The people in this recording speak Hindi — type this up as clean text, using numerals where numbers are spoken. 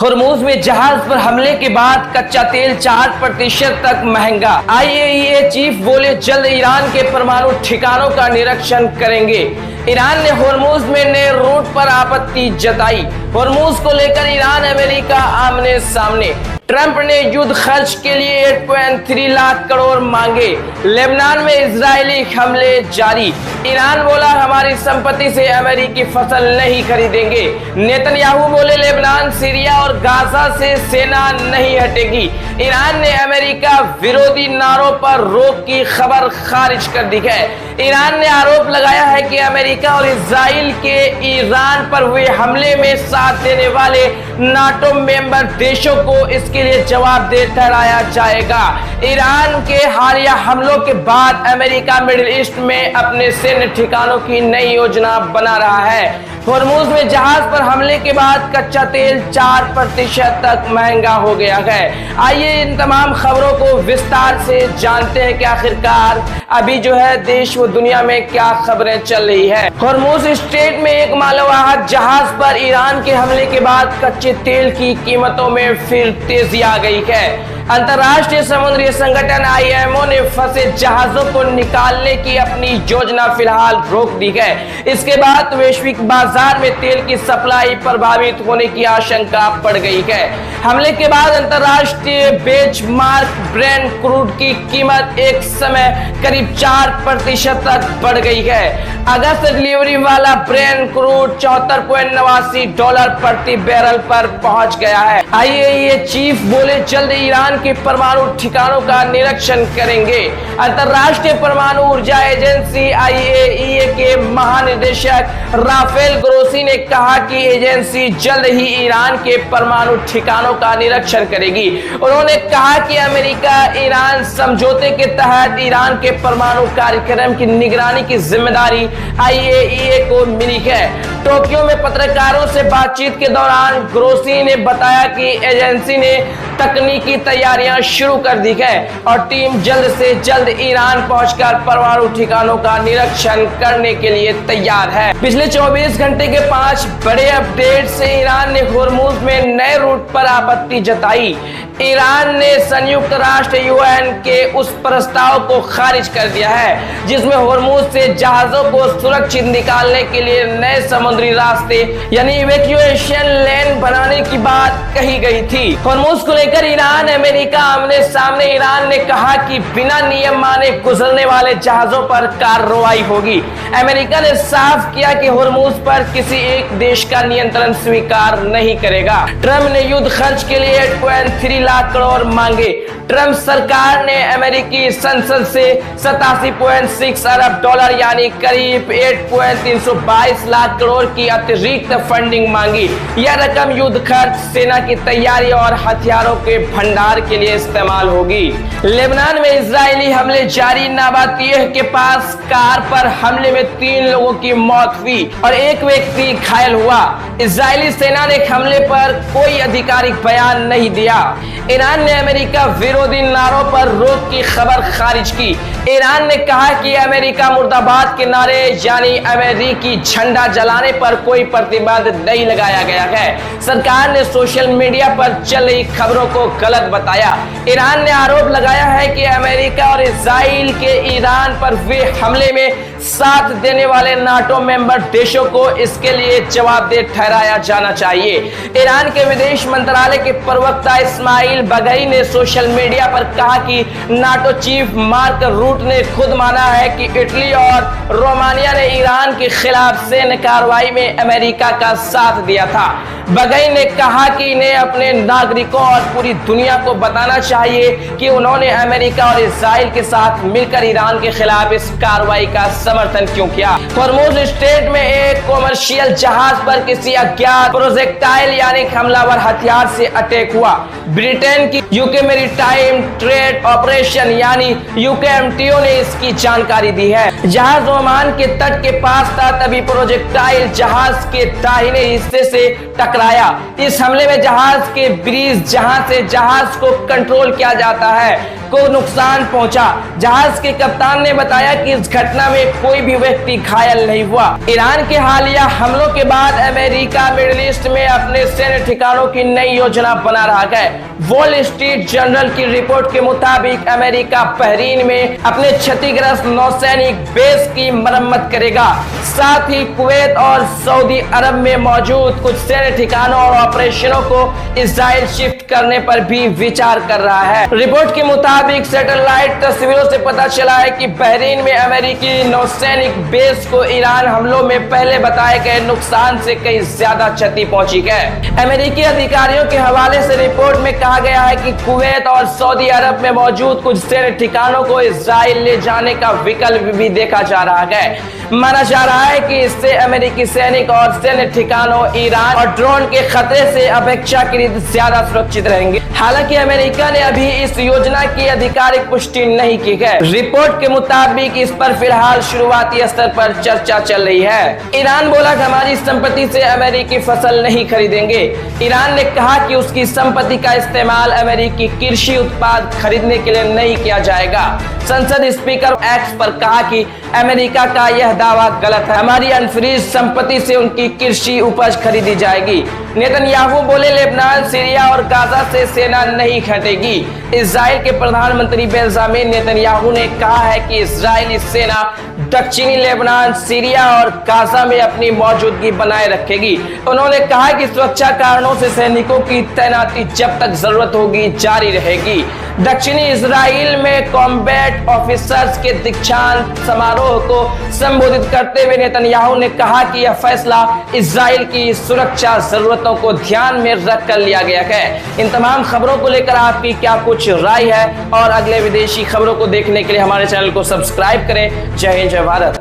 होर्मुज में जहाज पर हमले के बाद कच्चा तेल 4% तक महंगा। आईएईए चीफ बोले जल्द ईरान के परमाणु ठिकानों का निरीक्षण करेंगे। ईरान ने होर्मुज में नए रूट पर आपत्ति जताई। होर्मुज को लेकर ईरान अमेरिका आमने सामने। ट्रंप ने युद्ध खर्च के लिए 8.3 लाख करोड़ मांगे। लेबनान में इजरायली हमले जारी। ईरान बोला हमारी संपत्ति से अमेरिकी फसल नहीं खरीदेंगे। नेतन्याहू बोले लेबनान, सीरिया और गाजा से सेना नहीं हटेगी। ईरान ने अमेरिका विरोधी नारों पर रोक की खबर खारिज कर दी है। ईरान ने आरोप लगाया है कि अमेरिका और इजराइल के ईरान पर हुए हमले में साथ देने वाले नाटो मेंबर देशों को इसके लिए जवाबदेह ठहराया जाएगा। ईरान के हालिया हमलों के बाद अमेरिका मिडिल ईस्ट में अपने सैन्य ठिकानों की नई योजना बना रहा है। होर्मुज में जहाज पर हमले के बाद कच्चा तेल 4% तक महंगा हो गया है। आइए इन तमाम खबरों को विस्तार से जानते हैं कि आखिरकार अभी जो है देश व दुनिया में क्या खबरें चल रही है। होर्मुज स्ट्रेट में एक मालवाहक जहाज पर ईरान के हमले के बाद कच्चे तेल की कीमतों में फिर तेजी आ गई है। अंतर्राष्ट्रीय समुद्री संगठन आईएमओ ने फंसे जहाजों को निकालने की अपनी योजना फिलहाल रोक दी है। इसके बाद वैश्विक बाजार में तेल की सप्लाई प्रभावित होने की आशंका बढ़ गई है। हमले के बाद अंतर्राष्ट्रीय बेंचमार्क ब्रेंट क्रूड की कीमत एक समय करीब 4% तक बढ़ गई है। अगस्त डिलीवरी वाला ब्रेंट क्रूड $74.89 प्रति बैरल पर पहुंच गया है। आईएईए चीफ बोले जल्द ईरान के परमाणु ठिकानों का निरीक्षण करेंगे। अंतर्राष्ट्रीय परमाणु ऊर्जा एजेंसी आईएईए के महानिदेशक राफेल ग्रोसी ने कहा कि एजेंसी जल्द ही ईरान के परमाणु ठिकानों का निरीक्षण करेगी। उन्होंने कहा कि अमेरिका ईरान समझौते के तहत ईरान के परमाणु कार्यक्रम की निगरानी की जिम्मेदारी आईएईए को मिली है। टोक्यो में पत्रकारों से बातचीत के दौरान ग्रोसी ने बताया कि एजेंसी ने तकनीकी तैयारियां शुरू कर दी है और टीम जल्द से जल्द ईरान पहुंचकर परमाणु ठिकानों का निरीक्षण करने के लिए तैयार है। पिछले 24 घंटे के 5 बड़े अपडेट से ईरान ने होर्मुज में नए रूट पर आपत्ति जताई। ईरान ने संयुक्त राष्ट्र यूएन के उस प्रस्ताव को खारिज कर दिया है जिसमें होर्मुज से जहाजों को सुरक्षित निकालने के लिए नए समुद्री रास्ते यानी इवैक्यूएशन लेन बनाने की बात कही गई थी। होर्मुज को लेकर ईरान अमेरिका आमने सामने। ईरान ने कहा कि बिना नियम माने गुजरने वाले जहाजों पर कार्रवाई होगी। अमेरिका ने साफ किया कि होर्मुज पर किसी एक देश का नियंत्रण स्वीकार नहीं करेगा। ट्रंप ने युद्ध खर्च के लिए 8.3 लाख करोड़ मांगे। ट्रंप सरकार ने अमेरिकी संसद से 87.6 अरब डॉलर यानी करीब 8.322 लाख करोड़ की अतिरिक्त फंडिंग मांगी। यह रकम युद्ध खर्च, सेना की तैयारी और हथियारों के भंडार के लिए इस्तेमाल होगी। लेबनान में इजरायली हमले जारी। नाबातिह के पास कार पर हमले में 3 लोगों की मौत हुई और एक व्यक्ति घायल हुआ। इजरायली सेना ने हमले पर कोई आधिकारिक बयान नहीं दिया। ईरान ने अमेरिका विरोधी नारों पर रोक की खबर खारिज की। ईरान ने कहा कि अमेरिका मुर्दाबाद के नारे यानी अमेरिकी झंडा जलाने पर कोई प्रतिबंध नहीं लगाया गया है। सरकार ने सोशल मीडिया पर चल रही खबरों को गलत बताया। ईरान ने आरोप लगाया है कि अमेरिका और इजराइल के ईरान पर हुए हमले में साथ देने वाले नाटो मेंबर देशों को इसके लिए जवाबदेह ठहराया जाना चाहिए। ईरान के विदेश मंत्रालय के प्रवक्ता इस्माइल बगई ने सोशल मीडिया पर कहा कि नाटो चीफ मार्क रूट ने खुद माना है कि इटली और रोमानिया ने ईरान के खिलाफ सैन्य कार्रवाई में अमेरिका का साथ दिया था। बगई ने कहा कि इन्हें अपने नागरिकों और पूरी दुनिया को बताना चाहिए कि उन्होंने अमेरिका और इजराइल के साथ मिलकर ईरान के खिलाफ इस कार्रवाई का समर्थन क्यों किया। होर्मुज स्ट्रेट में एक कॉमर्शियल जहाज पर किसी अज्ञात प्रोजेक्टाइल यानी हमलावर हथियार से अटैक हुआ। ब्रिटेन की यूके मैरीटाइम ट्रेड ऑपरेशन यानी यूकेएमटीओ ने इसकी जानकारी दी है। जहाज ओमान के तट के पास था तभी प्रोजेक्टाइल जहाज के दाहिने हिस्से से टकराया। इस हमले में जहाज के ब्रीज जहां से जहाज को कंट्रोल किया जाता है को नुकसान पहुंचा। जहाज के कप्तान ने बताया कि इस घटना में कोई भी व्यक्ति घायल नहीं हुआ। ईरान के हालिया हमलों के बाद अमेरिका मिडिल ईस्ट में अपने सैन्य ठिकानों की नई योजना बना रहा है। वॉल स्ट्रीट जर्नल की रिपोर्ट के मुताबिक अमेरिका बहरीन में अपने क्षतिग्रस्त नौसैनिक बेस की मरम्मत करेगा। साथ ही कुवैत और सऊदी अरब में मौजूद कुछ सैन्य ठिकानों और ऑपरेशनों को इजराइल शिफ्ट करने पर भी विचार कर रहा है। रिपोर्ट के मुताबिक सैटेलाइट तस्वीरों से पता चला है कि बहरीन में अमेरिकी नौसैनिक बेस को ईरान हमलों में पहले बताए गए नुकसान से कहीं ज्यादा क्षति पहुंची है। अमेरिकी अधिकारियों के हवाले से रिपोर्ट में कहा गया है कि कुवैत और सऊदी अरब में मौजूद कुछ सैन्य ठिकानों को इजराइल ले जाने का विकल्प भी देखा जा रहा है। माना जा रहा है कि इससे अमेरिकी सैनिक और सैन्य ठिकानों ईरान और ड्रोन के खतरे से अपेक्षाकृत ज्यादा सुरक्षित रहेंगे। हालांकि अमेरिका ने अभी इस योजना की आधिकारिक पुष्टि नहीं की है। रिपोर्ट के मुताबिक इस पर फिलहाल शुरुआती स्तर पर चर्चा चल रही है। ईरान बोला कि हमारी संपत्ति से अमेरिकी फसल नहीं खरीदेंगे। ईरान ने कहा कि उसकी संपत्ति का इस्तेमाल अमेरिकी कृषि उत्पाद खरीदने के लिए नहीं किया जाएगा। संसद स्पीकर एक्स पर कहा कि अमेरिका का यह दावा गलत है। हमारी अनफ्रीज संपत्ति से उनकी कृषि उपज खरीदी जाएगी। नेतन्याहू बोले लेबनान, सीरिया और गाजा से सेना नहीं हटेगी। इजराइल के प्रधानमंत्री बेंजामिन नेतन्याहू ने कहा है कि इजरायली सेना दक्षिणी लेबनान, सीरिया और गाजा में अपनी मौजूदगी बनाए रखेगी। उन्होंने कहा कि सुरक्षा कारणों से सैनिकों की तैनाती जब तक जरूरत होगी जारी रहेगी। दक्षिणी इजराइल में कॉम्बैट ऑफिसर्स के दीक्षांत समारोह को संबोधित करते हुए नेतन्याहू ने कहा कि यह फैसला इजराइल की सुरक्षा जरूरतों को ध्यान में रखकर लिया गया है। इन तमाम खबरों को लेकर आपकी क्या कुछ राय है और अगले विदेशी खबरों को देखने के लिए हमारे चैनल को सब्सक्राइब करें। जय हिंद, जय भारत।